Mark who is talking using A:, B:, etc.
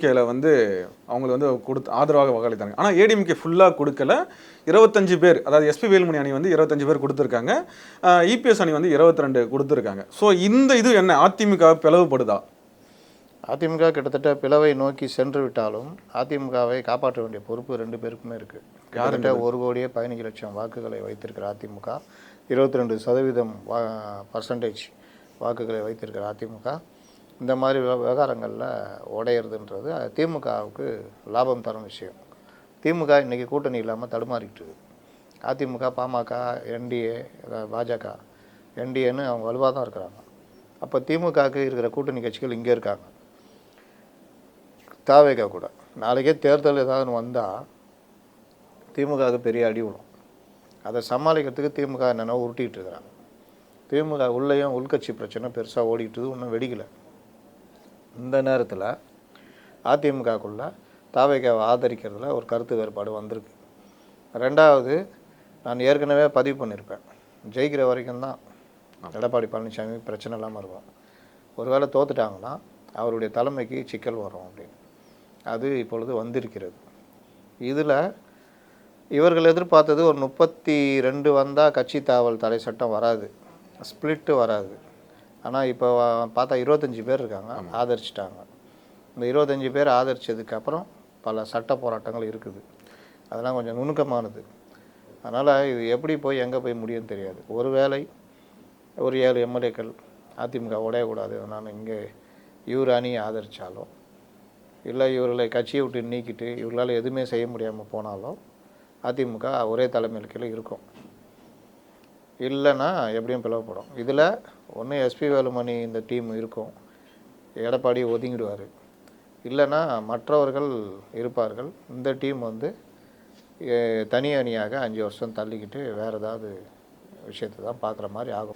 A: ஏடிஎம்கேல வந்து அவங்களுக்கு வந்து ஆதரவாக வாக்களித்தாங்க. ஆனால் ஏடிஎம்கே ஃபுல்லாக கொடுக்கல. 25 பேர், அதாவது எஸ்பி வேலுமணி அணி வந்து 25 பேர் கொடுத்துருக்காங்க. இபிஎஸ் அணி வந்து 22 கொடுத்துருக்காங்க. ஸோ இந்த இது என்ன அதிமுக பிளவுபடுதா?
B: அதிமுக கிட்டத்தட்ட பிளவை நோக்கி சென்று விட்டாலும் அதிமுகவை காப்பாற்ற வேண்டிய பொறுப்பு 2 பேருக்குமே இருக்குது. கிட்டத்தட்ட 1,15,00,000 வாக்குகளை வைத்திருக்கிற அதிமுக, 22% வாக்குகளை வைத்திருக்கிற அதிமுக இந்த மாதிரி விவகாரங்களில் உடையிறதுன்றது திமுகவுக்கு லாபம் தரும் விஷயம். திமுக இன்றைக்கி கூட்டணி இல்லாமல் தடுமாறிட்டு அதிமுக, பாமக, என்டிஏ, பாஜக, என்டிஏன்னு அவங்க வலுவாக தான் இருக்கிறாங்க. அப்போ திமுகவுக்கு இருக்கிற கூட்டணி கட்சிகள் இங்கே இருக்காங்க. தாவேகா கூட நாளைக்கே தேர்தல் ஏதாவது வந்தால் திமுகவுக்கு பெரிய அடி விடும். அதை சமாளிக்கிறதுக்கு திமுக என்னென்ன உருட்டிகிட்டு இருக்கிறாங்க. திமுக உள்ளேயும் உள்கட்சி பிரச்சனை பெருசாக ஓடிக்கிட்டு இன்னும் வெடிக்கலை. இந்த நேரத்தில் அதிமுகக்குள்ளே தாவேகாவை ஆதரிக்கிறதுல ஒரு கருத்து வேறுபாடு வந்திருக்கு. ரெண்டாவது, நான் ஏற்கனவே பதிவு பண்ணியிருப்பேன், ஜெயிக்கிற வரைக்கும் தான் எடப்பாடி பழனிசாமி பிரச்சனை இல்லாமல் இருக்கும். ஒருவேளை தோத்துட்டாங்கன்னா அவருடைய தலைமைக்கு சிக்கல் வரும் அப்படின்னு. அது இப்பொழுது வந்திருக்கிறது. இதில் இவர்கள் எதிர்பார்த்தது ஒரு 32 வந்தால் கட்சி தாவல் தடை சட்டம் வராது, ஸ்பிளிட்டு வராது. ஆனால் இப்போ பார்த்தா 25 பேர் இருக்காங்க, ஆதரிச்சிட்டாங்க. இந்த 25 பேர் ஆதரித்ததுக்கப்புறம் பல சட்ட போராட்டங்கள் இருக்குது. அதெல்லாம் கொஞ்சம் நுணுக்கமானது. அதனால் இது எப்படி போய் எங்கே போய் முடியும்னு தெரியாது. ஒருவேளை ஒரு 7 எம்எல்ஏக்கள் அதிமுக உடையக்கூடாது, நான் இங்கே இவர் அணியை ஆதரித்தாலோ, இல்லை இவர்களை கட்சியை விட்டு நீக்கிட்டு இவர்களால் எதுவுமே செய்ய முடியாமல் போனாலும் அதிமுக ஒரே தலைமையில் கீழே இருக்கும். இல்லைன்னா எப்படியும் பிளவுப்படும். இதில் ஒன்று எஸ்பி வேலுமணி இந்த டீம் இருக்கும், எடப்பாடி ஒதுங்கிடுவார். இல்லைன்னா மற்றவர்கள் இருப்பார்கள். இந்த டீம் வந்து தனி அணியாக 5 வருஷம் தள்ளிக்கிட்டு வேறு ஏதாவது விஷயத்தை தான் பார்க்குற மாதிரி ஆகும்.